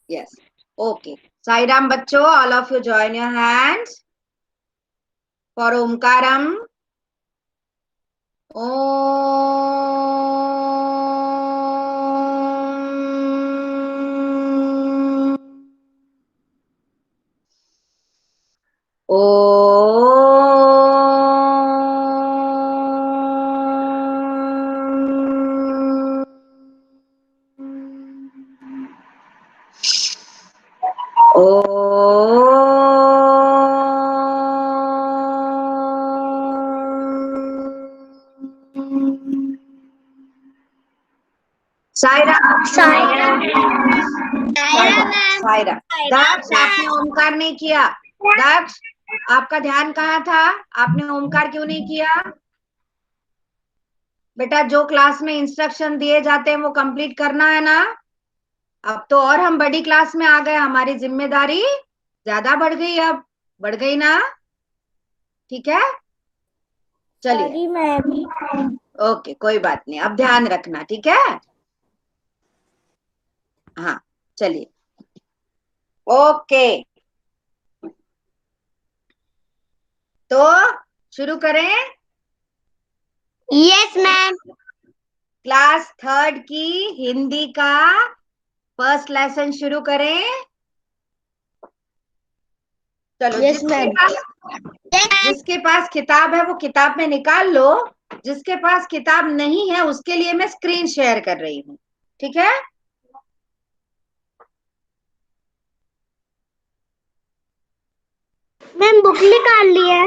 Yes. Okay. Sairam bachcho, all of you join your hands for Omkaram. Om. Saira Saira Saira Saira दक्ष, आपने ओमकार नहीं किया। दक्ष, आपका ध्यान कहाँ था? आपने ओमकार क्यों नहीं किया? बेटा, जो क्लास में इंस्ट्रक्शन दिए जाते हैं वो कंप्लीट करना है ना। अब तो और हम बड़ी क्लास में आ गए, हमारी जिम्मेदारी ज्यादा बढ़ गई, अब बढ़ गई ना। ठीक है, चलिए। मैम। ओके, कोई बात नहीं, अब ध्यान रखना, ठीक है। हाँ, चलिए। ओके, तो शुरू करें। Yes ma'am. क्लास थर्ड की हिंदी का फर्स्ट लेसन शुरू करें। चलो, यस मैम। जिसके पास किताब है वो किताब में निकाल लो। जिसके पास किताब नहीं है उसके लिए मैं स्क्रीन शेयर कर रही हूँ, ठीक है। मैम बुक निकाल ली है।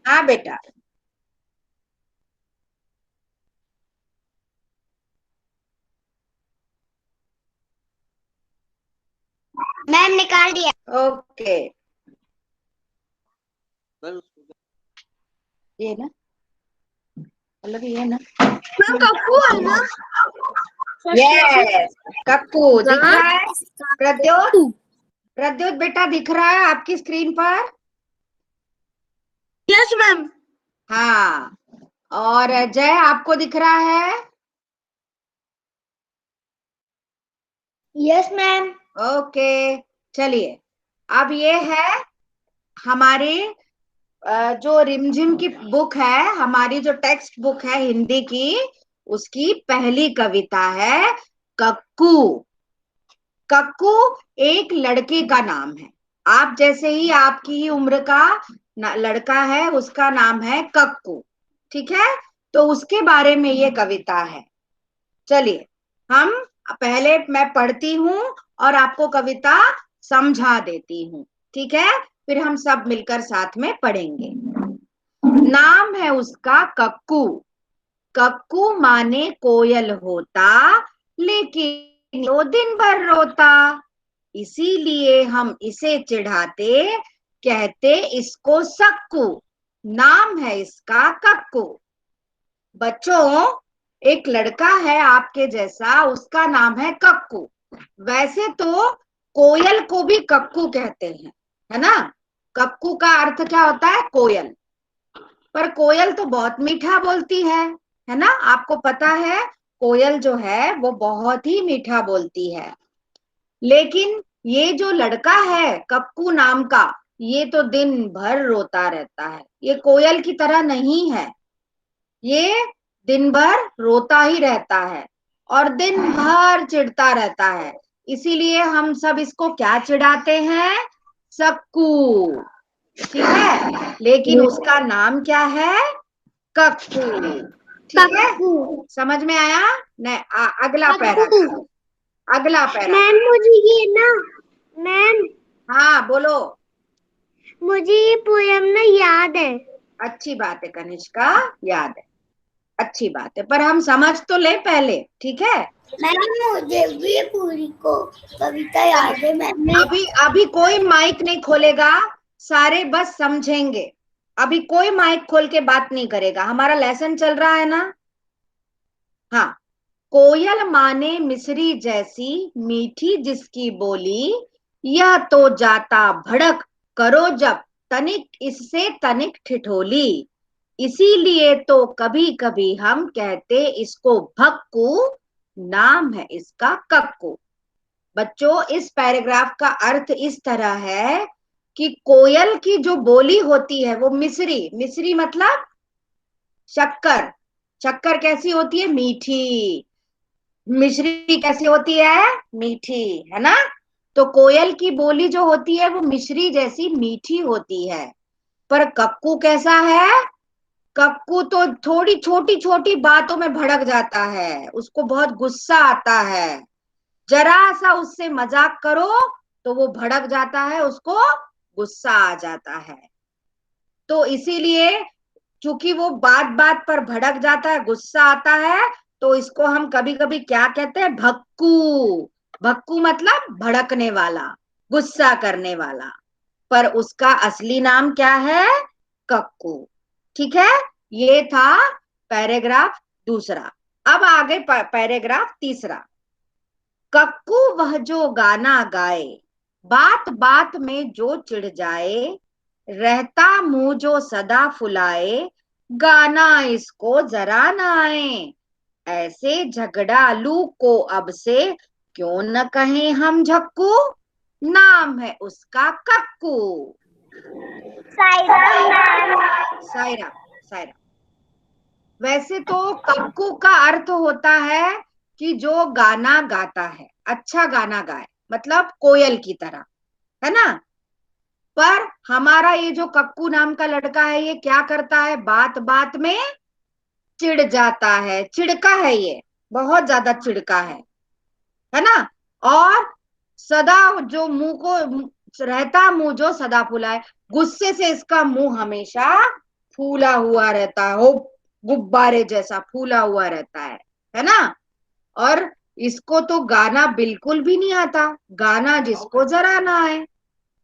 हाँ बेटा, मैम निकाल दिया। ओके। ये ना, मतलब ये ना। मैम कक्कू है ना? यस, कक्कू दिख रहा है। प्रद्योत, प्रद्योत बेटा दिख रहा है आपकी स्क्रीन पर? Yes ma'am. हाँ, और जय आपको दिख रहा है? Yes ma'am. ओके, चलिए। अब ये है हमारी जो रिमझिम की बुक है, हमारी जो टेक्स्ट बुक है हिंदी की, उसकी पहली कविता है कक्कू। कक्कू एक लड़के का नाम है। आप जैसे ही, आपकी ही उम्र का लड़का है, उसका नाम है कक्कू, ठीक है। तो उसके बारे में ये कविता है। चलिए, हम पहले मैं पढ़ती हूँ और आपको कविता समझा देती हूँ, ठीक है। फिर हम सब मिलकर साथ में पढ़ेंगे। नाम है उसका कक्कू। कक्कू माने कोयल होता, लेकिन वो दिन भर रोता। इसीलिए हम इसे चिढ़ाते, कहते इसको सक्कू। नाम है इसका कक्कू। बच्चों, एक लड़का है आपके जैसा, उसका नाम है कक्कू। वैसे तो कोयल को भी कक्कू कहते हैं, है ना। कक्कू का अर्थ क्या होता है? कोयल। पर कोयल तो बहुत मीठा बोलती है ना। आपको पता है, कोयल जो है वो बहुत ही मीठा बोलती है। लेकिन ये जो लड़का है कक्कू नाम का, ये तो दिन भर रोता रहता है। ये कोयल की तरह नहीं है, ये दिन भर रोता ही रहता है और दिन भर चिढ़ता रहता है। इसीलिए हम सब इसको क्या चिढ़ाते हैं? सक्कू, ठीक है। लेकिन उसका नाम क्या है? कक्कू, ठीक है। कक्कू। समझ में आया? नहीं, अगला पैरा, कक्कू। अगला पैरा। मैम मुझे ये ना, मैम हाँ बोलो। मुझे ये पोयम ना याद है। अच्छी बात है कनिष्का, याद है, अच्छी बात है। पर हम समझ तो ले पहले, ठीक है। मैम मुझे भी पूरी को कविता याद है। मैम अभी अभी कोई माइक नहीं खोलेगा, सारे बस समझेंगे। अभी कोई माइक खोल के बात नहीं करेगा, हमारा लेसन चल रहा है ना। हाँ, कोयल माने मिसरी जैसी, मीठी जिसकी बोली। यह तो जाता भड़क, करो जब तनिक इससे तनिक ठिठोली। इसीलिए तो कभी कभी हम कहते इसको भक्कू। नाम है इसका कक्कू। बच्चों इस पैराग्राफ का अर्थ इस तरह है कि कोयल की जो बोली होती है वो मिश्री, मिश्री मतलब शक्कर, शक्कर कैसी होती है? मीठी। मिश्री कैसी होती है? मीठी, है ना? तो कोयल की बोली जो होती है वो मिश्री जैसी मीठी होती है। पर कक्कू कैसा है? कक्कू तो थोड़ी छोटी छोटी बातों में भड़क जाता है, उसको बहुत गुस्सा आता है। जरा सा उससे मजाक करो तो वो भड़क जाता है, उसको गुस्सा आ जाता है। तो इसीलिए चूंकि वो बात बात पर भड़क जाता है, गुस्सा आता है, तो इसको हम कभी कभी क्या कहते हैं? भक्कू। भक्कू मतलब भड़कने वाला, गुस्सा करने वाला। पर उसका असली नाम क्या है? कक्कू। ठीक है, ये था पैराग्राफ दूसरा। अब आगे पैराग्राफ तीसरा। कक्कू वह जो गाना गाए, बात बात में जो चिढ़ जाए, रहता मुंह जो सदा फुलाए, गाना इसको जरा न आए, ऐसे झगड़ालू को अब से क्यों न कहें हम झक्कू, नाम है उसका कक्कू। सायरा मैम। सायरा, सायरा। वैसे तो कक्कू का अर्थ होता है कि जो गाना गाता है, अच्छा गाना गाए, मतलब कोयल की तरह, है ना? पर हमारा ये जो कक्कू नाम का लड़का है, ये क्या करता है? बात बात में चिढ़ जाता है, चिढ़का है ये, बहुत ज्यादा चिढ़का है ना? और सदा जो मुंह को रहता मुंह जो सदा फुलाए, गुस्से से इसका मुंह हमेशा फूला हुआ रहता है, हो गुब्बारे जैसा फूला हुआ रहता है ना? और इसको तो गाना बिल्कुल भी नहीं आता, गाना जिसको जरा ना आए,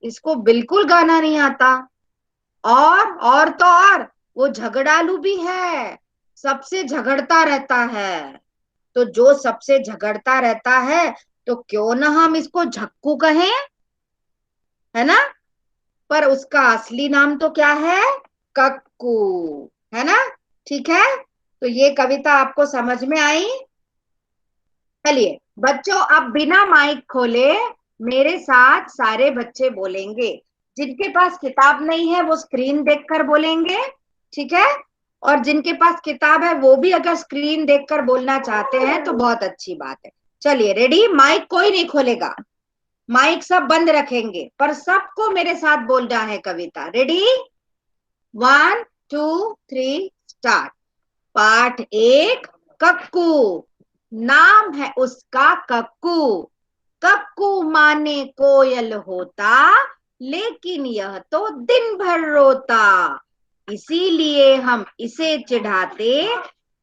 इसको बिल्कुल गाना नहीं आता। और तो और वो झगड़ालू भी है, सबसे झगड़ता रहता है। तो जो सबसे झगड़ता रहता है, तो क्यों ना हम इसको झक्कू कहें, है ना? पर उसका असली नाम तो क्या है? कक्कू, है ना? ठीक है, तो ये कविता आपको समझ में आई? चलिए बच्चों, अब बिना माइक खोले मेरे साथ सारे बच्चे बोलेंगे। जिनके पास किताब नहीं है वो स्क्रीन देखकर बोलेंगे, ठीक है? और जिनके पास किताब है वो भी अगर स्क्रीन देखकर बोलना चाहते हैं तो बहुत अच्छी बात है। चलिए रेडी? माइक कोई नहीं खोलेगा, माइक सब बंद रखेंगे, पर सबको मेरे साथ बोलना है कविता। रेडी? 1 2 3 स्टार्ट। पाठ एक। कक्कू, नाम है उसका कक्कू। कक्कू माने कोयल होता, लेकिन यह तो दिन भर रोता, इसीलिए हम इसे चिढ़ाते,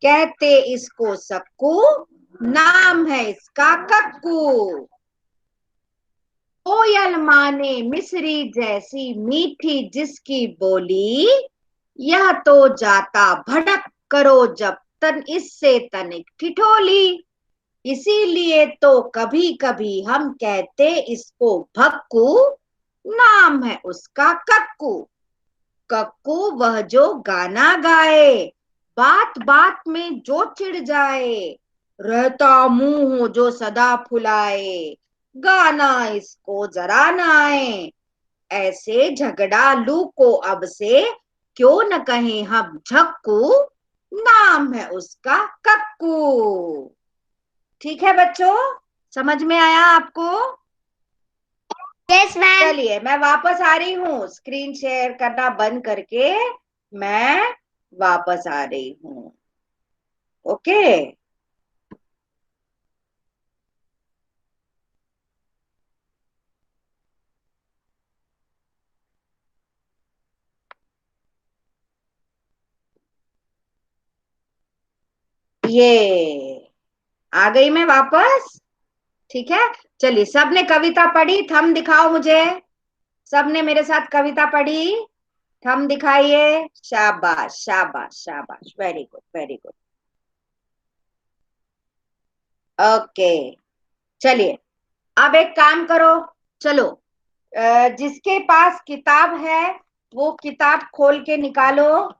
कहते इसको सक्कू, नाम है इसका कक्कू। कोयल माने मिश्री जैसी मीठी जिसकी बोली, यह तो जाता भड़क करो जब तन इससे तनिक ठिठोली, इसीलिए तो कभी कभी हम कहते इसको भक्कू, नाम है उसका कक्कू। कक्कू वह जो गाना गाए, बात बात में जो चिढ़ जाए, रहता मुंह हो जो सदा फुलाए, गाना इसको जरा न आए, ऐसे झगड़ालू को अब से क्यों न कहें हम झक्कू, नाम है उसका कक्कू। ठीक है बच्चों, समझ में आया आपको? Yes ma'am. चलिए मैं वापस आ रही हूँ, स्क्रीन शेयर करना बंद करके मैं वापस आ रही हूँ। ओके। ये आ गई मैं वापस। ठीक है, चलिए सबने कविता पढ़ी? थंब दिखाओ मुझे। सबने मेरे साथ कविता पढ़ी? थंब दिखाइए। शाबाश शाबाश शाबाश, very good very good. Okay, चलिए अब एक काम करो, चलो जिसके पास किताब है वो किताब खोल के निकालो,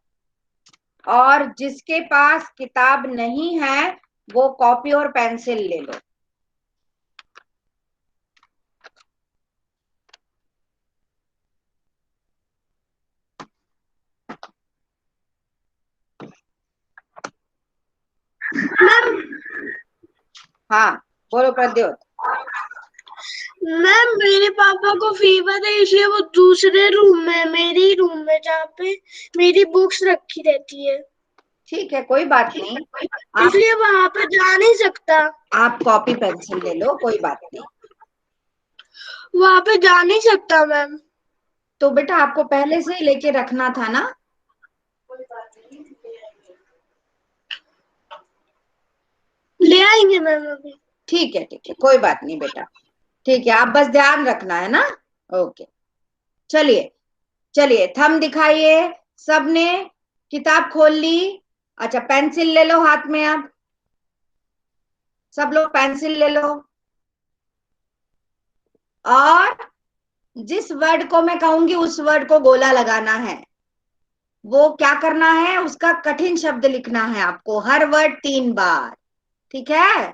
और जिसके पास किताब नहीं है वो कॉपी और पेंसिल ले लो। मैम हाँ बोलो प्रद्योत। मैम मेरे पापा को फीवर है, इसलिए वो दूसरे रूम में, मेरी रूम में, जहाँ पे मेरी बुक्स रखी रहती है, ठीक है कोई बात नहीं, आप इसलिए वहां पे जा नहीं सकता। आप कॉपी पेंसिल ले लो, कोई बात नहीं। वहां पे जा नहीं सकता मैम। तो बेटा आपको पहले से ही लेके रखना था ना। ले आएंगे मैम अभी। ठीक है कोई बात नहीं बेटा, ठीक है आप बस ध्यान रखना है ना। ओके चलिए, चलिए थंब दिखाइए। सबने किताब खोल ली। अच्छा पेंसिल ले लो हाथ में, अब सब लोग पेंसिल ले लो, और जिस वर्ड को मैं कहूंगी उस वर्ड को गोला लगाना है। वो क्या करना है, उसका कठिन शब्द लिखना है आपको, हर वर्ड 3 बार। ठीक है,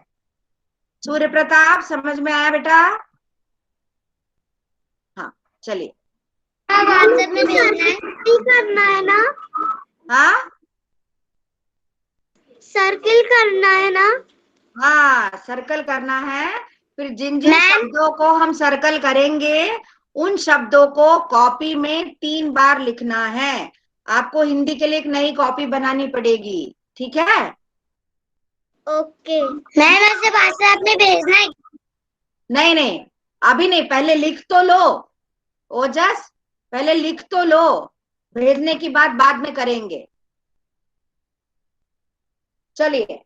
सूर्य प्रताप समझ में आया बेटा? हाँ चलिए। व्हाट्सएप में भेजना है, करना है ना, हाँ सर्किल करना है ना। हाँ सर्कल करना है। फिर जिन जिन मैम शब्दों को हम सर्कल करेंगे उन शब्दों को कॉपी में 3 बार लिखना है। आपको हिंदी के लिए एक नई कॉपी बनानी पड़ेगी, ठीक है? ओके मैम, ऐसे व्हाट्सएप में भेजना है। नहीं नहीं, अभी नहीं, पहले लिख तो लो। ओजस पहले लिख तो लो, भेजने की बात बाद में करेंगे। चलिए,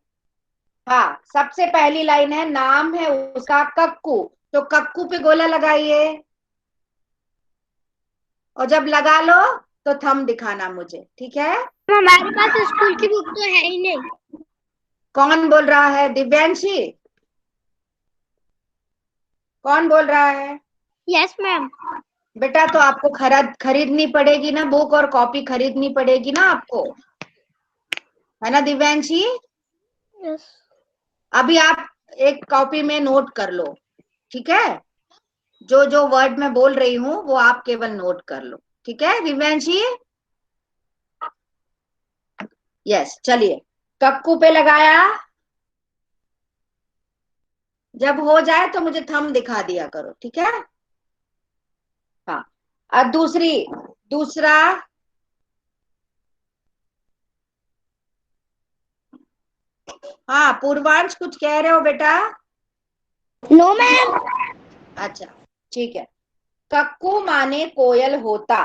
हाँ सबसे पहली लाइन है, नाम है उसका कक्कू, तो कक्कू पे गोला लगाइए, और जब लगा लो तो थंब दिखाना मुझे, ठीक है? हमारे पास स्कूल की बुक तो है ही नहीं। कौन बोल रहा है, दिव्यांशी? कौन बोल रहा है? Yes ma'am. बेटा तो आपको खरीदनी पड़ेगी ना, बुक और कॉपी खरीदनी पड़ेगी ना आपको, है ना दिव्यांशी? यस। अभी आप एक कॉपी में नोट कर लो, ठीक है? जो जो वर्ड मैं बोल रही हूँ वो आप केवल नोट कर लो, ठीक है दिव्यांशी? यस चलिए, कक्कू पे लगाया, जब हो जाए तो मुझे थंब दिखा दिया करो, ठीक है? हाँ, और दूसरा, हाँ पूर्वांश कुछ कह रहे हो बेटा? No ma'am. अच्छा ठीक है, कक्कू माने कोयल होता।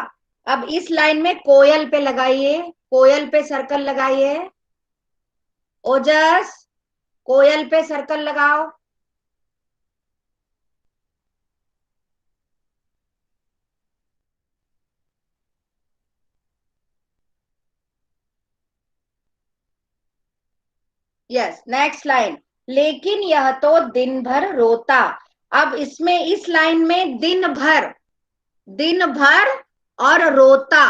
अब इस लाइन में कोयल पे लगाइए, कोयल पे सर्कल लगाइए। ओजस कोयल पे सर्कल लगाओ। यस नेक्स्ट लाइन, लेकिन यह तो दिन भर रोता। अब इसमें इस लाइन में दिन भर और रोता,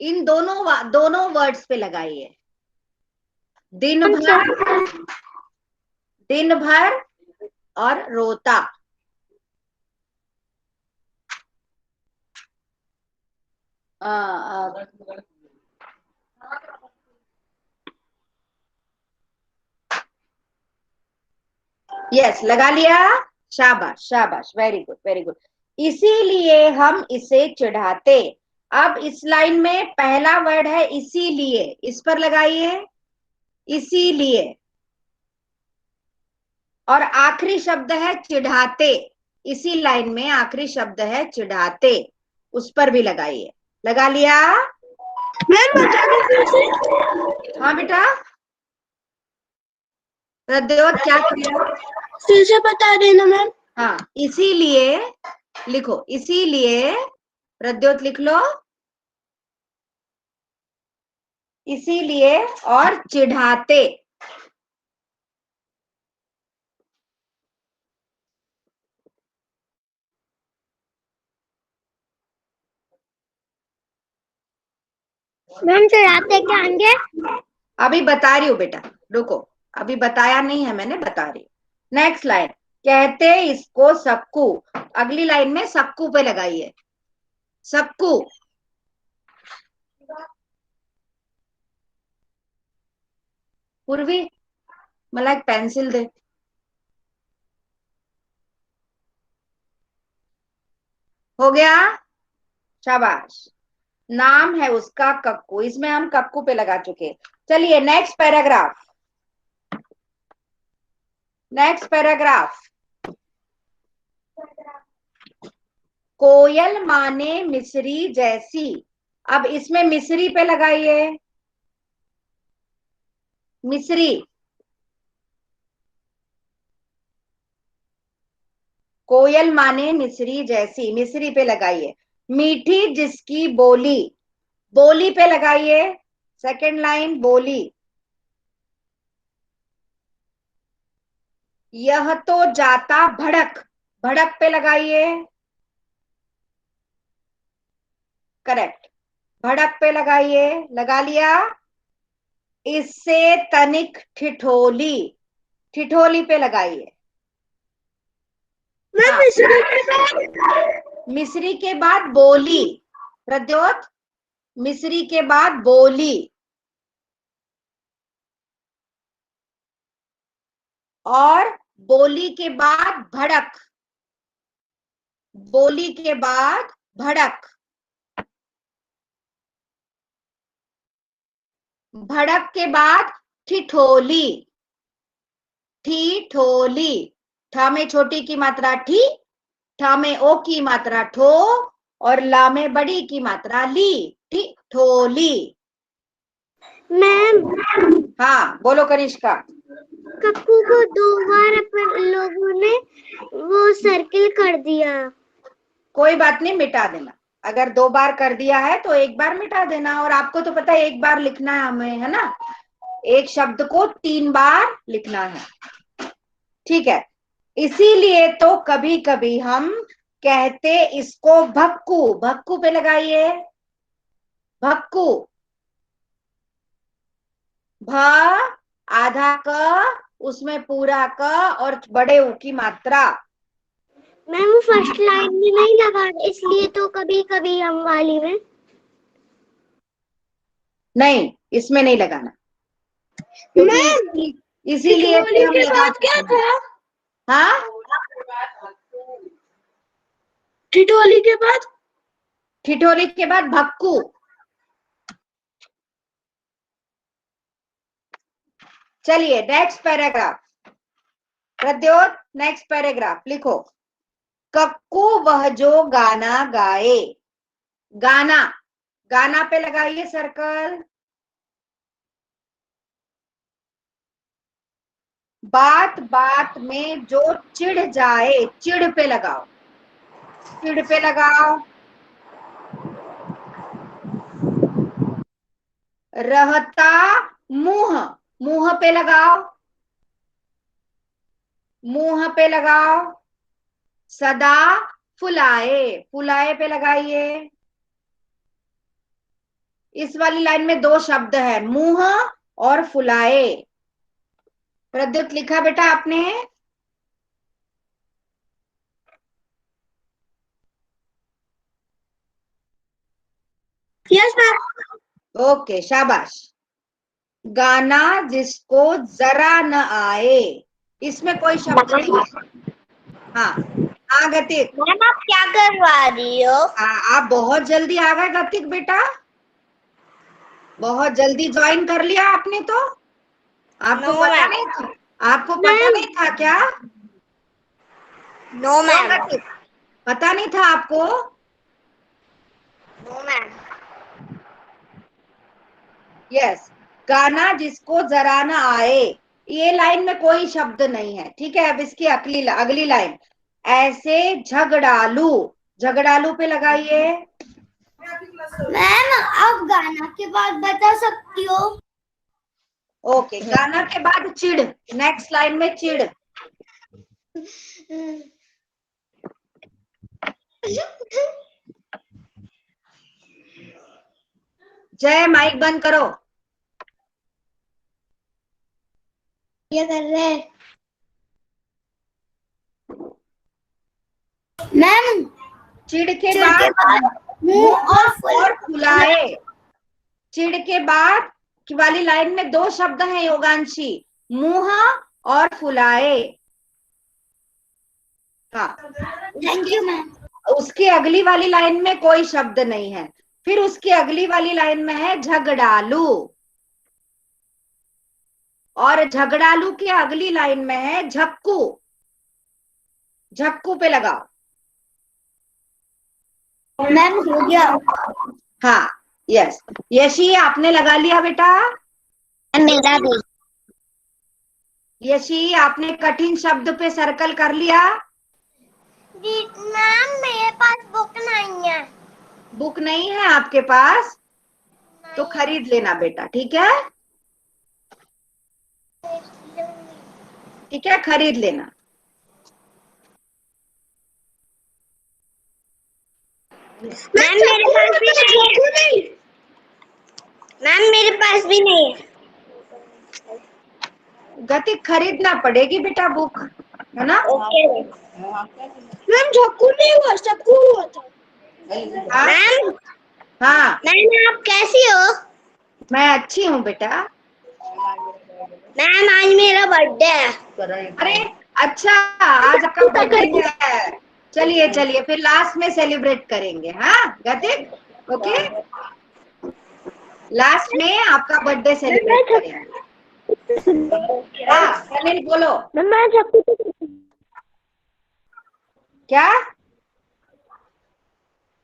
इन दोनों वर्ड्स पे लगाइए। दिन भर, दिन भर और रोता। यस लगा लिया, शाबाश शाबाश, वेरी गुड वेरी गुड। इसीलिए हम इसे चिढ़ाते। अब इस लाइन में पहला वर्ड है इसीलिए, इस पर लगाइए, इसीलिए। और आखिरी शब्द है चिढ़ाते, इसी लाइन में आखिरी शब्द है चिढ़ाते, उस पर भी लगाइए। लगा लिया? मैम बता दो फिर से। हाँ बेटा, प्रद्योत क्या किया? फिर से बता देना मैम। हाँ इसीलिए लिखो, इसीलिए प्रद्योत लिख लो, इसीलिए और चिढ़ाते। मैम चिढ़ाते क्या आएंगे? अभी बता रही हूँ बेटा, रुको, अभी बताया नहीं है मैंने, बता रही हूँ। नेक्स्ट लाइन, कहते इसको सक्कू। अगली लाइन में सक्कू पे लगाइए, सक्कू। पूर्वी मला एक पेंसिल दे। हो गया, शाबाश। नाम है उसका कक्कू, इसमें हम कक्कू पे लगा चुके। चलिए नेक्स्ट पैराग्राफ, नेक्स्ट पैराग्राफ। कोयल माने मिस्री जैसी। अब इसमें मिस्री पे लगाइए, मिस्री। कोयल माने मिस्री जैसी, मिस्री पे लगाइए। मीठी जिसकी बोली, बोली पे लगाइए, सेकंड लाइन बोली। यह तो जाता भड़क, भड़क पे लगाइए, करेक्ट, भड़क पे लगाइए, लगा लिया। इससे तनिक ठिठोली, ठिठोली पे लगाइए। हाँ, मिस्री के बाद बोली, प्रद्योत, मिस्री के बाद बोली, और बोली के बाद भड़क, बोली के बाद भड़क, भड़क के बाद ठिठोली, ठिठोली। ठा में छोटी की मात्रा ठी, ठा में ओ की मात्रा ठो, और ला में बड़ी की मात्रा ली, ठिठोली। मैम, हाँ बोलो कनिष्का। कक्कू को 2 बार अपन लोगों ने वो सर्किल कर दिया। कोई बात नहीं, मिटा देना। अगर 2 बार कर दिया है तो 1 बार मिटा देना। और आपको तो पता है 1 बार लिखना है हमें, है ना, एक शब्द को 3 बार लिखना है, ठीक है। इसीलिए तो कभी कभी हम कहते इसको भक्कू, भक्कू पे लगाइए, भक्कू। भ आधा क, उसमें पूरा क और बड़े ऊ की मात्रा। मैम वो फर्स्ट लाइन में नहीं लगा, इसलिए तो कभी कभी हम वाली में। नहीं, इसमें नहीं लगाना, मैम इसीलिए फिर हम लगा क्या चुके हैं। था? हाँ, ठिठोली के बाद, ठिठोली के बाद भक्कू। चलिए next paragraph, Pradyot next paragraph लिखो। कक्कू वह जो गाना गाए, गाना, गाना पे लगाइए सर्कल। बात बात में जो चिढ़ जाए, चिढ़ पे लगाओ, चिढ़ पे लगाओ। रहता मुंह, मुंह पे लगाओ, मुंह पे लगाओ। सदा फुलाए, फुलाए पे लगाइए। इस वाली लाइन में 2 शब्द है, मुंह और फुलाए। प्रद्युत लिखा बेटा आपने? Yes ma'am. ओके शाबाश। गाना जिसको जरा न आए, इसमें कोई शब्द नहीं है। हाँ हाँ गतिक, मैम आप क्या करवा रही हो? आप बहुत जल्दी आ गए गतिक बेटा, बहुत जल्दी ज्वाइन कर लिया आपने तो। आपको No, पता ma'am. नहीं था, आपको पता नहीं था क्या? नो मैम, गतिक, पता नहीं था आपको? No ma'am. यस, गाना जिसको जरा न आए, ये लाइन में कोई शब्द नहीं है, ठीक है। अब इसकी अगली लाइन, ऐसे झगड़ालू, झगड़ालू पे लगाइए। मैम आप गाना के बाद बता सकती हो? ओके, गाना के बाद चिढ़, नेक्स्ट लाइन में चिढ़। जय माइक बंद करो। ये कर रहे मैम। चिढ़ के बाद मुंह और फुलाए। चिढ़ के बाद की वाली लाइन में 2 शब्द हैं योगांशी, मुंह और फुलाए। हाँ, थैंक यू मैम। उसकी अगली वाली लाइन में कोई शब्द नहीं है। फिर उसकी अगली वाली लाइन में है झगड़ालू, और झगड़ालू की अगली लाइन में है झक्कू। झक्कू पे लगाओ। मैम हो गया। हाँ, यस। यशी, आपने लगा लिया बेटा? मेरा भी। यशी, आपने कठिन शब्द पे सर्कल कर लिया? मैम मेरे पास बुक नहीं है। बुक नहीं है आपके पास? तो नहीं। खरीद लेना बेटा, ठीक है? ठीक है, खरीद लेना। मैम मेरे पास भी नहीं। मैम मेरे पास भी नहीं है। गति खरीदना पड़ेगी बेटा बुक, है ना? Okay ma'am. झक्कू नहीं हुआ, चक्कू हुआ था। हाँ मैम हाँ, मैम आप कैसी हो? मैं अच्छी हूँ बेटा। मैम आज मेरा बर्थडे है। अरे अच्छा, आज आपका बर्थडे है। चलिए चलिए, फिर लास्ट में सेलिब्रेट करेंगे। हाँ गतिक, ओके, लास्ट में आपका बर्थडे सेलिब्रेट करेंगे। हाँ अनिल बोलो। मैम मैं झक्कू क्या?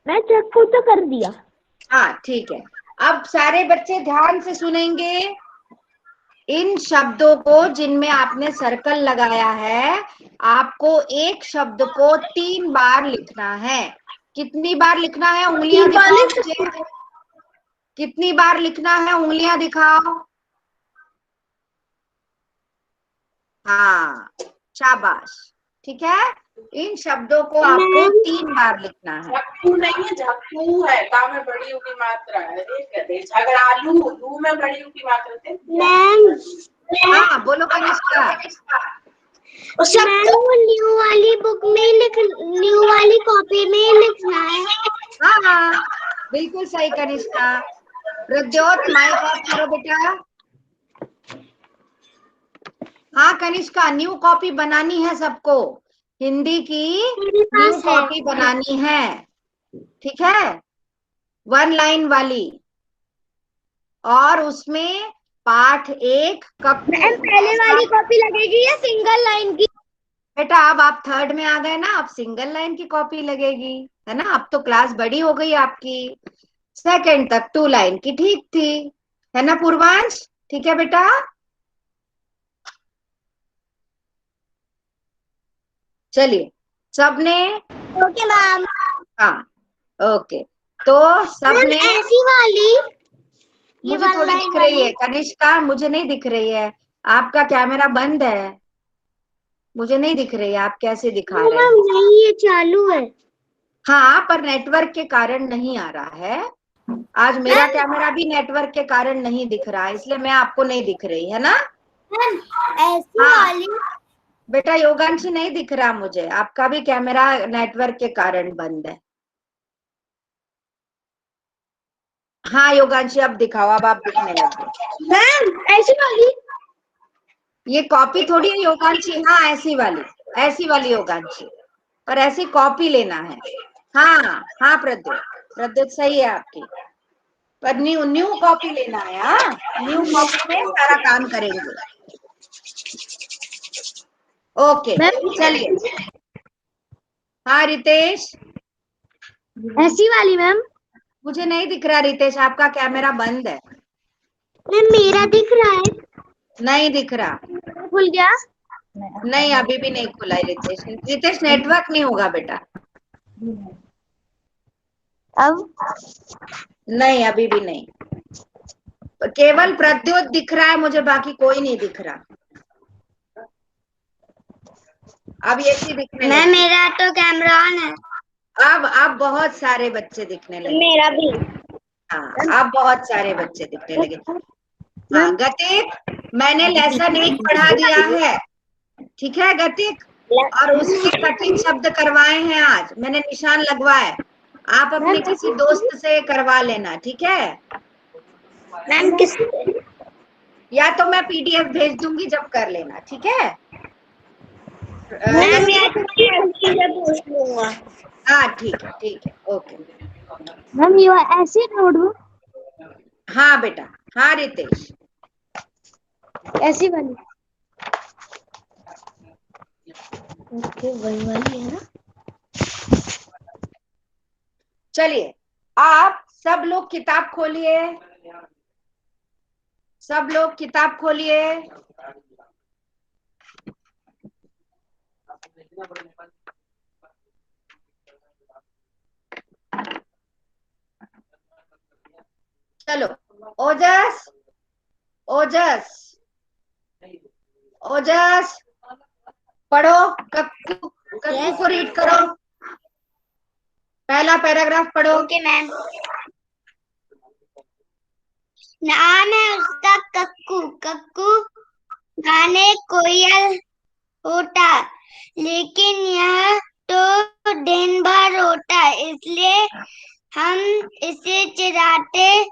तो कर दिया। हाँ ठीक है। अब सारे बच्चे ध्यान से सुनेंगे। इन शब्दों को जिनमें आपने सर्कल लगाया है, आपको एक शब्द को 3 बार लिखना है। कितनी बार लिखना है? उंगलियां दिखाओ मुझे। कितनी बार लिखना है? उंगलियां दिखाओ। हाँ, शाबाश। ठीक है, इन शब्दों को आपको 3 बार लिखना है। झक्कू नहीं है, झक्कू है। का में बड़ी की मात्रा है। कहते झगड़ालू, लू में बड़ी की मात्रा थे। मैम हाँ बोलो कनिष्का। सबको न्यू वाली बुक में न्यू वाली कॉपी में लिखना है। हाँ हाँ, बिल्कुल सही कनिष्का। प्रद्योत, माइक ऑफ करो बेटा। हाँ कनिष्का, न्यू कॉपी बनानी है सबको। हिंदी की मेरे न्यू पास है। कॉपी बनानी है, ठीक है? 1 लाइन वाली, और उसमें पाठ 1 कक्कू मैम पहले ऐसा। वाली कॉपी लगेगी या सिंगल लाइन की? बेटा अब आप 3rd में आ गए ना, अब सिंगल लाइन की कॉपी लगेगी, है ना? अब तो क्लास बड़ी हो गई आपकी। 2nd तक 2 लाइन की ठीक थी, है ना पूर्वांश? ठीक है बेटा? चलिए, सबने। Okay ma'am. हाँ ओके, तो मैम सबने। ऐसी वाली, ये मुझे वन थोड़ी लाइन दिख रही वाली। है कनिष्का, मुझे नहीं दिख रही है। आपका कैमरा बंद है, मुझे नहीं दिख रही है, आप कैसे दिखा रहे मैम हैं? नहीं, ये चालू है। हाँ, पर नेटवर्क के कारण नहीं आ रहा है। आज मेरा मैम कैमरा भी नेटवर्क के कारण नहीं दिख रहा है, इसलिए मैं आपको नहीं दिख रही, है ना? मैम ऐसी हाँ वाली। बेटा, योगांशी नहीं दिख रहा मुझे, आपका भी कैमरा नेटवर्क के कारण बंद है। हाँ योगांशी, अब दिखाओ, अब आप दिखने लगे। मैम ऐसी वाली। ये कॉपी थोड़ी है योगांशी। हाँ ऐसी वाली योगांशी, पर ऐसी कॉपी लेना है। हाँ हाँ प्रद्युत, प्रद्युत सही है आपकी, पर न्यू न्यू कॉपी लेना है। हाँ, न्यू कॉपी में सारा काम करेंगे। ओके चलिए। हाँ रितेश, ऐसी वाली मैम। मुझे नहीं दिख रहा रितेश, आपका कैमरा बंद है। मैम मेरा दिख रहा है। नहीं दिख रहा। खुल गया? नहीं, अभी भी नहीं खुला है रितेश। रितेश, नेटवर्क नहीं होगा बेटा। अब नहीं, अभी भी नहीं। केवल प्रद्योत दिख रहा है मुझे, बाकी कोई नहीं दिख रहा। अब ये सी दिखने मैम लगी। मेरा तो कैमरा ऑन है। अब बहुत सारे बच्चे दिखने लगे। मेरा भी। हाँ, अब बहुत सारे बच्चे दिखने लगे। हाँ मैम गतिक, मैंने लेसन 1 पढ़ा दिया है, ठीक है गतिक? और उसके कठिन शब्द करवाए हैं, आज मैंने निशान लगवाए। आप अपने किसी दोस्त से करवा लेना, ठीक है? मैम किस या तो मैं पीडीएफ भेज दूंगी जब कर लेना, ठीक है। मैम जैसे या तो मैं पूछ लूंगा। हाँ ठीक है, ओके। मैम ये ऐसी नोटबुक हाँ बेटा, हाँ रितेश, ऐसी वाली, ओके वही वाली है ना। चलिए आप सब लोग किताब खोलिए, सब लोग किताब खोलिए। चलो ओजस, ओजस, ओजस पढ़ो, कक्कू, कक्कू को रीड करो, पहला पैराग्राफ पढ़ो। Okay ma'am. नाम है उसका कक्कू। कक्कू गाने कोयल होता, लेकिन यह तो दिन भर होता, इसलिए हम इसे चिढ़ाते,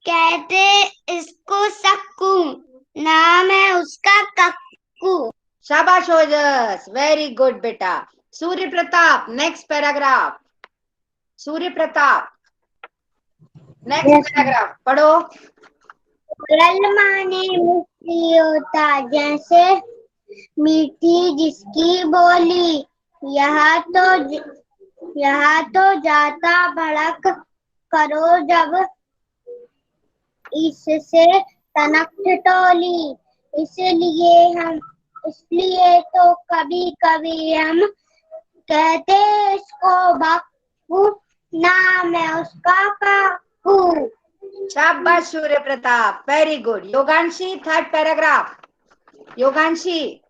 कहते इसको सक्कू। नाम है उसका कक्कू। शाबाश ओजस, वेरी गुड बेटा। Surya Pratap, next paragraph. Surya Pratap, next paragraph पढ़ो। कोयल माने मिठी होता, जैसे मीठी जिसकी बोली। यह तो जाता भड़क करो जब इससे तनक ठिठोली। इसलिए तो कभी कभी हम कहते इसको बक्कू। नाम है उसका कक्कू। शाबाश Surya Pratap, very good. Yogansh, third paragraph. Yogansh,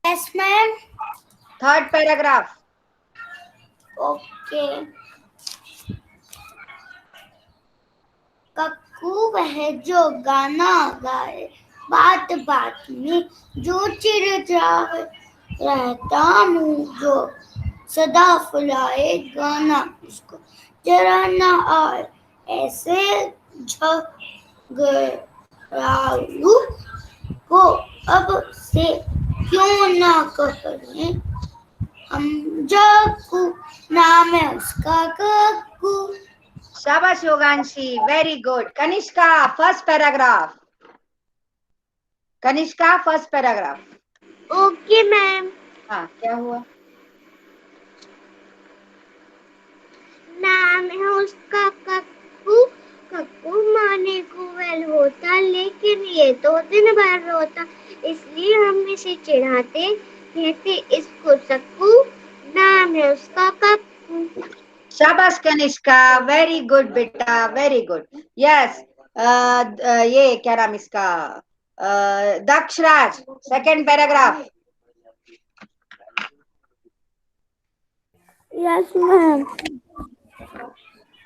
yes ma'am. Third paragraph. Okay. कक्कू वह जो गाना गाए, बात बात में जो चिढ़ाए, रहता मुंह जो सदा फुलाए, गाना इसको जरा न आए, ऐसे झगड़ालू को अब से क्यों ना कहें हम जक्कू। नाम है उसका कक्कू। शाबाश Yoganshi, very good. Kanishka, first paragraph. Kanishka, first paragraph. Okay ma'am. हाँ क्या हुआ? नाम है उसका कक्कू। कक्कू माने कोयल होता, लेकिन ये तो दिन भर रोता, इसलिए हम इसे चिढ़ाते, कहते इसको सक्कू। नाम है उसका कक्कू। शाबाश कनिष्का, वेरी गुड बेटा, वेरी गुड। यस, ये क्या नाम इसका, Daksharaj, second paragraph. Yes ma'am.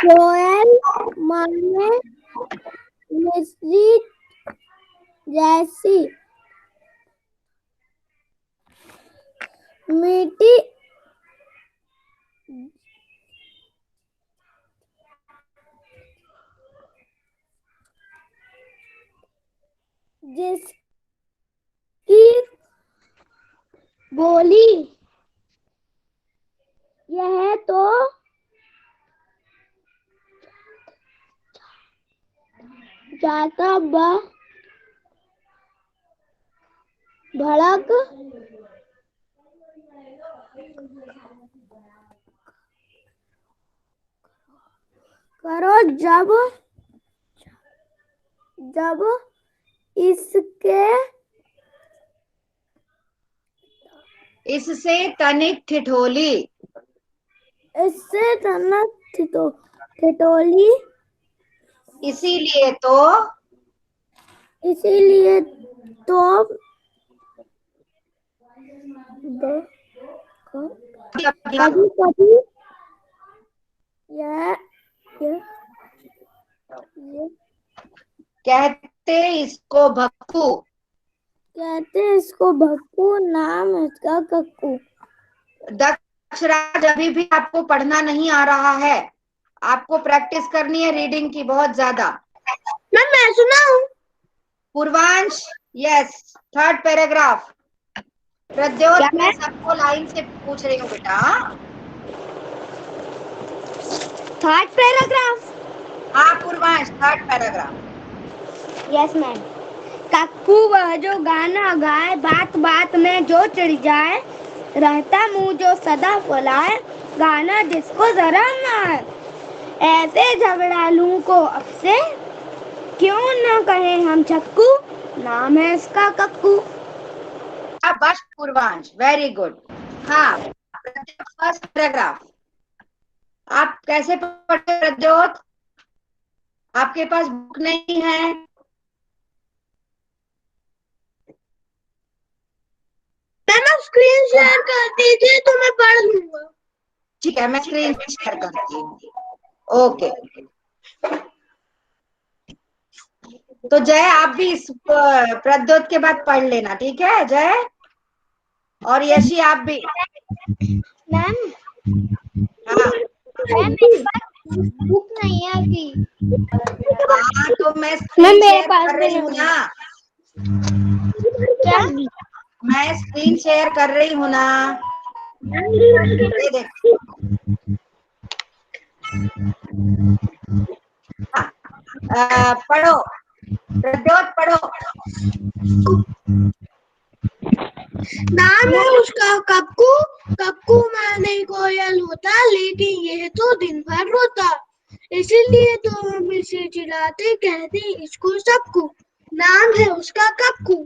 कोयल माने मिश्री जैसी मीठी जिसकी बोली। यह तो जाता भड़क करो जब इससे तनिक ठिठोली। इससे तनक ठिठोली। इसीलिए तो कभी कभी यह कहते इसको भक्कू। नाम है इसका कक्कू। दक्षराज, अभी भी आपको पढ़ना नहीं आ रहा है, आपको प्रैक्टिस करनी है रीडिंग की बहुत ज्यादा। मैं सुनाऊं? Purvansh, yes, third paragraph. Pradyot, मैं सबको लाइन से पूछ रही हूँ बेटा। Third paragraph. हाँ Purvansh, third paragraph. Yes ma'am. कक्कू वह जो गाना गाए, बात बात में जो चिढ़ जाए, रहता मुंह जो सदा फुलाए, गाना जिसको जरा ना आए, ऐसे झगड़ालू को अब से क्यों न कहे हम छक्कू, नाम है इसका कक्कू। बस पूर्वांश, वेरी गुड। हाँ, फर्स्ट पैराग्राफ आप कैसे पढ़े प्रद्योत? आपके पास बुक नहीं है? मैम स्क्रीन शेयर कर दीजिए तो मैं पढ़ लूंगा। ठीक है, मैं स्क्रीन शेयर करती हूँ। ओके, तो जय आप भी इस प्रद्योत के बाद पढ़ लेना, ठीक है जय? और यशी आप भी। मैम हाँ मेरे पास बुक नहीं है अभी। हाँ, तो मैं स्क्रीन शेयर कर रही हूँ ना। क्या? मैं स्क्रीन शेयर कर रही हूँ ना, ये देख। पढ़ो प्रद्योत, पढ़ो। नाम है उसका कक्कू, कक्कू माने कोयल होता, लेकिन ये तो दिन भर रोता, इसीलिए तो हम इसे चिढ़ाते, कहते इसको सबको, नाम है उसका कक्कू।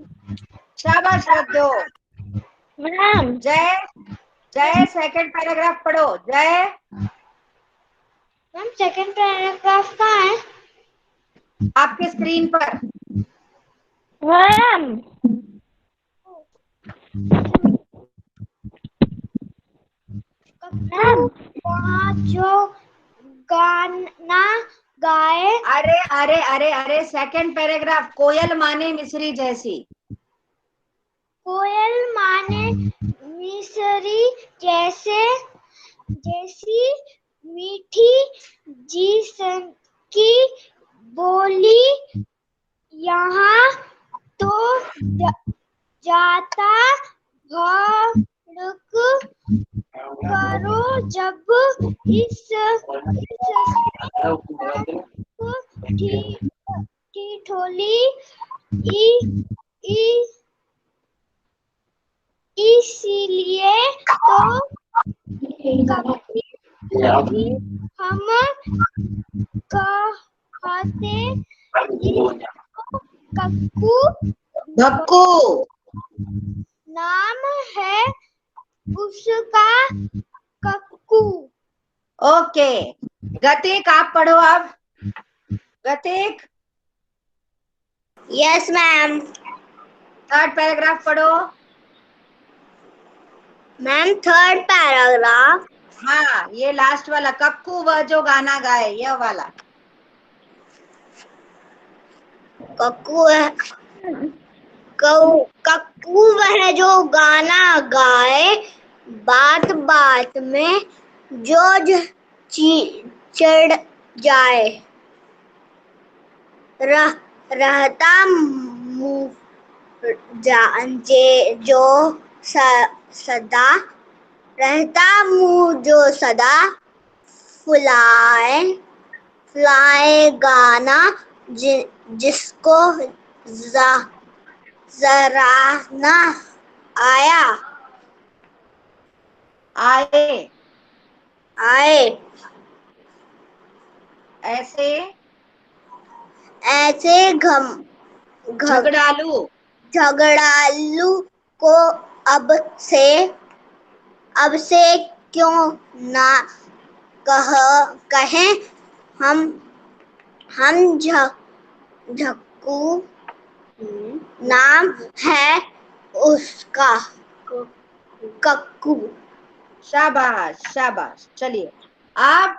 शाबाश प्रद्योत। मैम जय, जय सेकंड पैराग्राफ पढ़ो जय। मैम सेकंड पैराग्राफ कहाँ है? आपके स्क्रीन पर। मैम वहाँ जो गाना गाए, अरे अरे अरे अरे, सेकंड पैराग्राफ, कोयल माने मिस्री जैसी। कोयल माने मिसरी जैसे, जैसी मीठी की बोली, यहाँ तो जाता भड़क करो जब इस ठिठोली, इसीलिए तो कभी हम कहते इसको कक्कू, धक्कू। नाम है उसका कक्कू। ओके, गतिक आप पढ़ो अब। गतिक, यस मैम। थर्ड पैराग्राफ पढ़ो। Ma'am third paragraph. हाँ, ये लास्ट वाला, कक्कू वह जो गाना गाए, यह वाला। कक्कू है, कक्कू वह जो गाना गाए, बात बात में जो चिढ़ जाए, रहता मुँह जो सदा, रहता मुँह जो सदा फुलाए, गाना जिसको जरा ना आया, आए, ऐसे झगड़ालू झगड़ालू को अब से क्यों ना कहें हम झक्कू, नाम है उसका कक्कू। शाबाश शाबाश। चलिए अब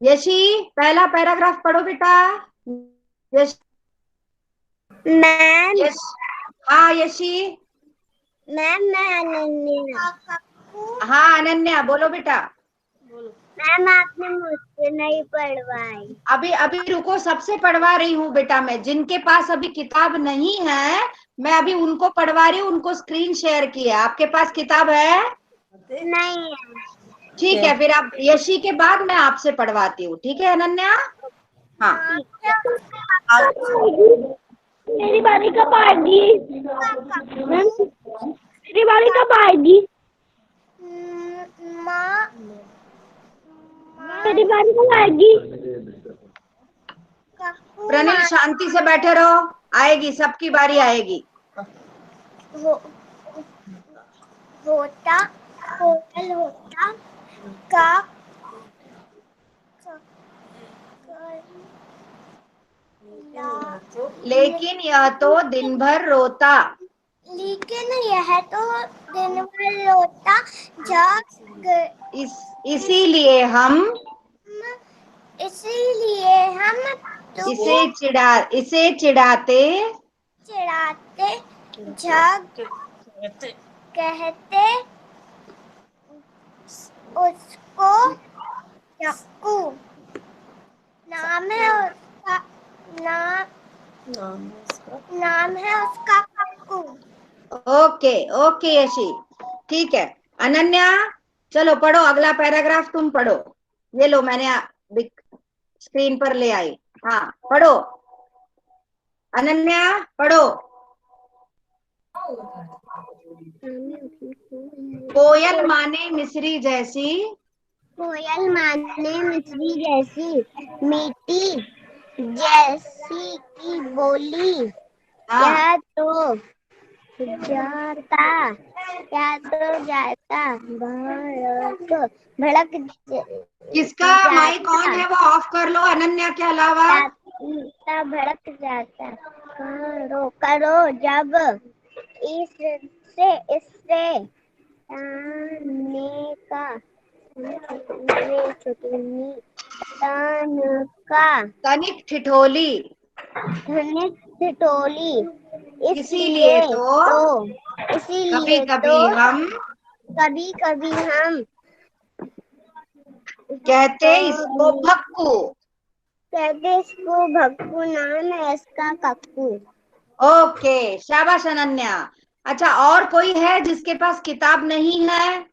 यशी पहला पैराग्राफ पढ़ो बेटा। यश, मैम यश, हाँ यशी। मैम मैं अनन्या। हाँ अनन्या, बोलो बेटा। मैम आपने मुझसे नहीं पढ़वाई। अभी अभी रुको, सबसे पढ़वा रही हूँ बेटा मैं। जिनके पास अभी किताब नहीं है मैं अभी उनको पढ़वा रही हूँ, उनको स्क्रीन शेयर किया। आपके पास किताब है? नहीं है। ठीक है, फिर आप यशी के बाद मैं आपसे पढ़वाती हूँ, ठीक है अनन्या? हाँ, मेरी बारी कब आएगी? मेरी बारी कब आएगी? माँ, मेरी बारी कब आएगी? प्रणील शांति से बैठे रहो, आएगी, सबकी बारी आएगी। होता, होटल होता, का, लेकिन यह तो दिन भर रोता। लेकिन यह तो दिन भर रोता, इसीलिए हम इसीलिए हम इसे चिढ़ाते चिढ़ाते, जग कहते उसको चक्कू। नाम है उसका, नाम है उसका कक्कू। ओके ओके यशी, ठीक है। अनन्या चलो पढ़ो, अगला पैराग्राफ तुम पढ़ो। ये लो, मैंने स्क्रीन पर ले आई। हाँ पढ़ो अनन्या, पढ़ो। कोयल माने मिस्री जैसी, कोयल माने मिस्री जैसी, मीठी जैसी की बोली। हाँ यह तो जाता, यह तो जाता भड़क किसका माइक ऑन है वो ऑफ कर लो अनन्या के अलावा। जाता भड़क जाता। करो करो जब इससे इससे ताने का तान का तनिक ठिठोली, धनिक ठिठोली। इसीलिए तो कभी इसीलिए तो कभी हम कभी कभी हम कहते इसको भक्कू। कहते इसको भक्कू। नाम है इसका कक्कू। ओके, शाबाश अनन्या। अच्छा, और कोई है जिसके पास किताब नहीं है?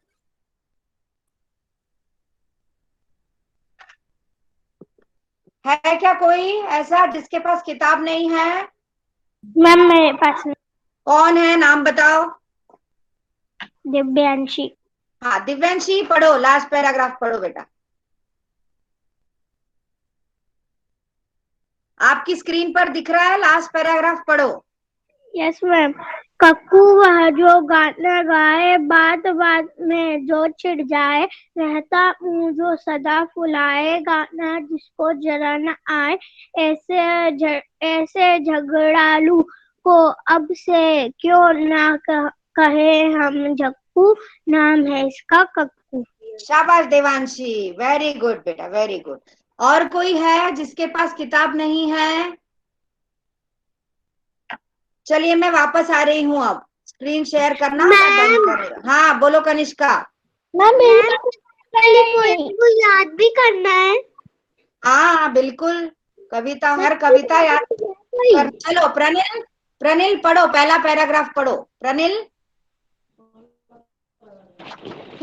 है क्या कोई ऐसा जिसके पास किताब नहीं है? मैम मेरे पास कौन है, नाम बताओ। दिव्यांशी। हाँ दिव्यांशी, पढ़ो, लास्ट पैराग्राफ पढ़ो बेटा। आपकी स्क्रीन पर दिख रहा है, लास्ट पैराग्राफ पढ़ो। Yes ma'am. कक्कू वह जो गाना गाए, बात बात में जो छिड़ जाए, रहता मुंह जो सदा फुलाए, गाना जिसको जरा न आए, ऐसे झगड़ालू को अब से क्यों ना कहे हम झक्कू। नाम है इसका कक्कू। शाबाश देवांशी, वेरी गुड बेटा, वेरी गुड। और कोई है जिसके पास किताब नहीं है? चलिए मैं वापस आ रही हूँ, अब स्क्रीन शेयर करना मैं बंद करेगा। हाँ बोलो कनिष्का। मैम को याद भी करना है। हाँ बिल्कुल, कविता, हर कविता याद कर। चलो प्रणिल, प्रणिल पढ़ो, पहला पैराग्राफ पढ़ो प्रणिल।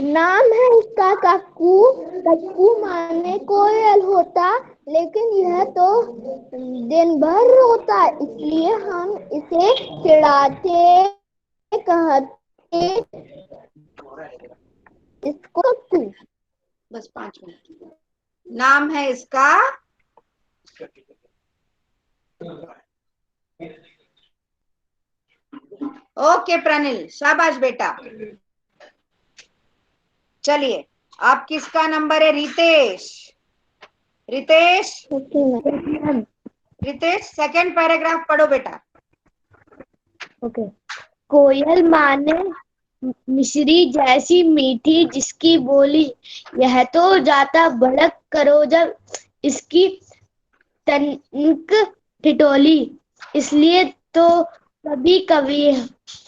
नाम है उसका कक्कू। कक्कू माने कोयल होता, लेकिन यह तो दिन भर रोता, इसलिए हम इसे चिढ़ाते कहते इसको कक्कू। बस 5 मिनट। नाम है इसका ओके प्रणिल, शाबाश बेटा। चलिए आप किसका नंबर है? रितेश, रितेश, रितेश सेकंड पैराग्राफ पढ़ो बेटा। ओके। कोयल माने मिश्री जैसी मीठी जिसकी बोली, यह तो जाता भड़क करो जब इसकी तनिक ठिठोली। इसलिए तो कभी कभी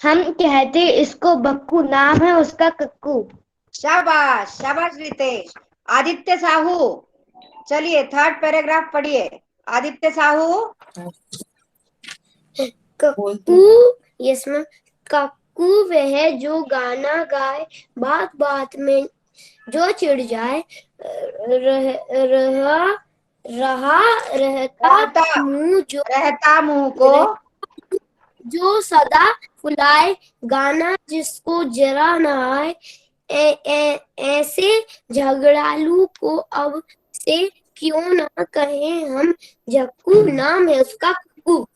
हम कहते इसको भक्कू। नाम है उसका कक्कू। शाबाश शाबाश रितेश। आदित्य साहू, चलिए थर्ड पैराग्राफ पढ़िए। Aditya Sahu. Cuckoo, yes ma'am. कक्कू वह जो गाना गाए, बात बात में जो चिढ़ जाए, रहा रहता मुंह को जो सदा फुलाए, गाना जिसको जरा न आए, ऐसे झगड़ालू को अब से क्यों ना कहें हम झक्कू, नाम है उसका कक्कू।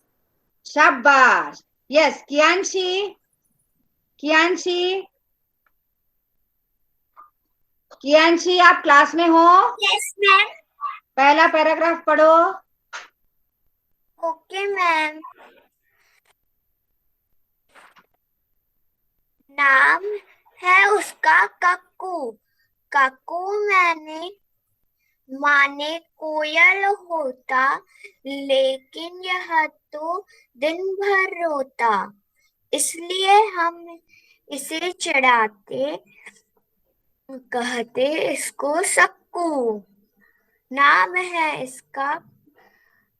शाबाश। यस कियांशी, कियांशी, कियांशी आप क्लास में हो? Yes ma'am. पहला पैराग्राफ पढ़ो। Okay ma'am. नाम है उसका कक्कू, कक्कू माने कोयल होता, लेकिन यह तो दिन भर रोता, इसलिए हम इसे चिढ़ाते, कहते इसको सक्कू, नाम है इसका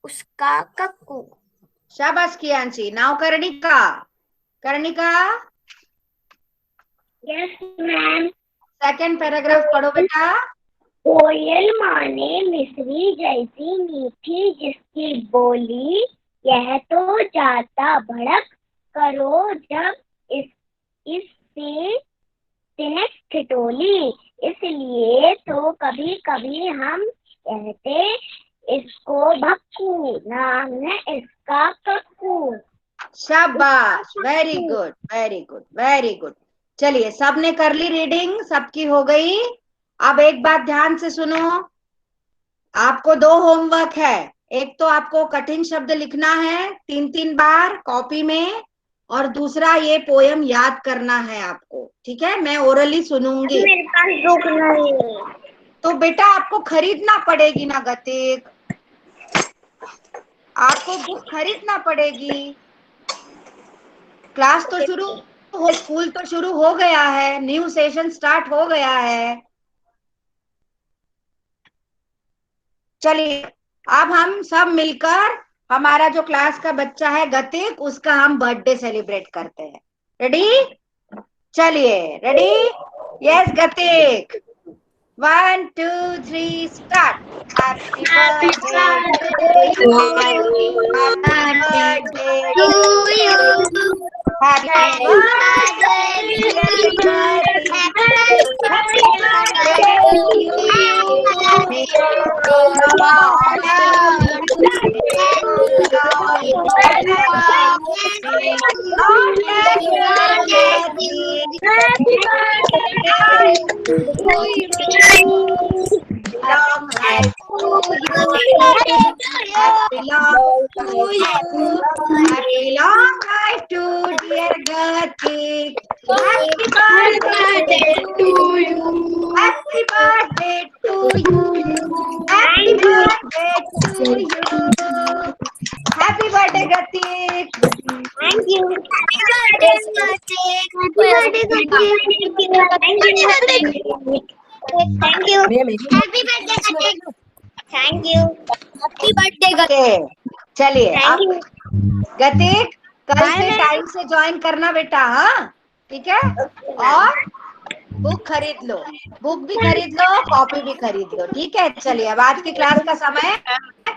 उसका कक्कू। शाबाश कियांशी। Now कर्णिका, कर्णिका yes ma'am. Second paragraph पढ़ो बेटा। कोयल माने मिश्री जैसी मीठी जिसकी बोली, यह तो जाता भड़क करो जब इससे तिनक ठिठोली, इसलिए तो कभी कभी हम कहते इसको भक्कू, नाम है इसका कक्कू। शाबाश, very good, very good, very good. चलिए सबने कर ली रीडिंग, सबकी हो गई। अब एक बात ध्यान से सुनो, आपको दो होमवर्क है। एक तो आपको कठिन शब्द लिखना है 3-3 बार कॉपी में, और दूसरा ये पोयम याद करना है आपको, ठीक है? मैं ओरली सुनूंगी। मेरे पास बुक नहीं है। तो बेटा आपको खरीदना पड़ेगी ना गतिक, आपको बुक खरीदना पड़ेगी। क्लास तो शुरू हो, स्कूल तो शुरू हो गया है, न्यू सेशन स्टार्ट हो गया है। चलिए अब हम सब मिलकर, हमारा जो क्लास का बच्चा है गतिक, उसका हम बर्थडे सेलिब्रेट करते हैं। रेडी? चलिए रेडी? यस गतिक, 1 2 3 start. Happy birthday to you, happy birthday to you, happy birthday happy birthday to you, long life to you, happy long life to you, happy long life to dear Gatik, happy birthday to you, happy birthday to you, happy birthday to you, happy birthday Gatik. Thank you. Happy birthday, Gatik. Happy birthday, Gatik. Thank you. Happy birthday, Gatik. Thank you. Happy birthday, Gatik. चलिए Thank अब you. गतिक कल से time से join करना बेटा, हाँ ठीक है? और बुक खरीद लो, बुक भी खरीद लो, कॉपी भी खरीद लो, ठीक है? चलिए अब आज की क्लास का समय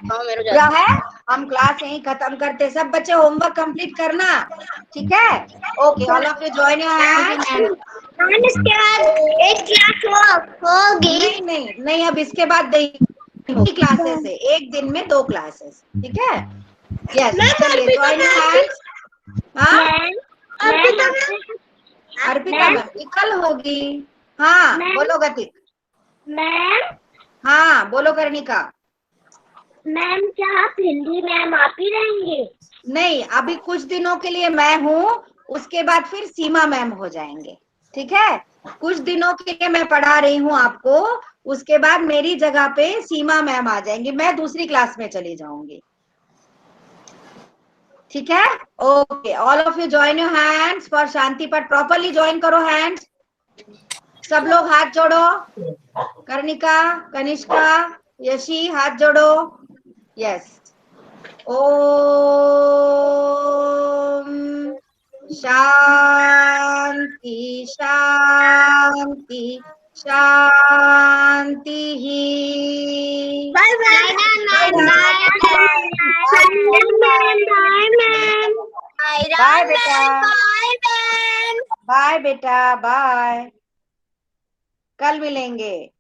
क्या है, हम क्लास यहीं खत्म करते। सब बच्चे होमवर्क कंप्लीट करना, ठीक है? Okay, all of you join your hand. इसके बाद एक क्लास होगी। नहीं नहीं नहीं, अब इसके बाद नहीं होगी क्लासेस है, एक दिन में 2 क्लासेस, ठीक है? यस चलिए जॉइन योर हैंड्स। हाँ अर्पिता मैम कल होगी। हाँ बोलो गतिक। मैम, हाँ बोलो कर्णिका। मैम क्या आप हिंदी मैम आप ही रहेंगे? नहीं, अभी कुछ दिनों के लिए मैं हूँ, उसके बाद फिर सीमा मैम हो जाएंगे, ठीक है? कुछ दिनों के लिए मैं पढ़ा रही हूँ आपको, उसके बाद मेरी जगह पे सीमा मैम आ जाएंगी, मैं दूसरी क्लास में चली जाऊंगी, ठीक है? Okay, all of you join your hands for Shanti Path. Properly join करो हैंड्स। सब लोग हाथ जोड़ो। कर्णिका, कनिष्का, यशी हाथ जोड़ो। यस। ओम शांति शांति शांति ही। बाय बाय बाय बेटा, बाय बाय बेटा, बाय। कल मिलेंगे।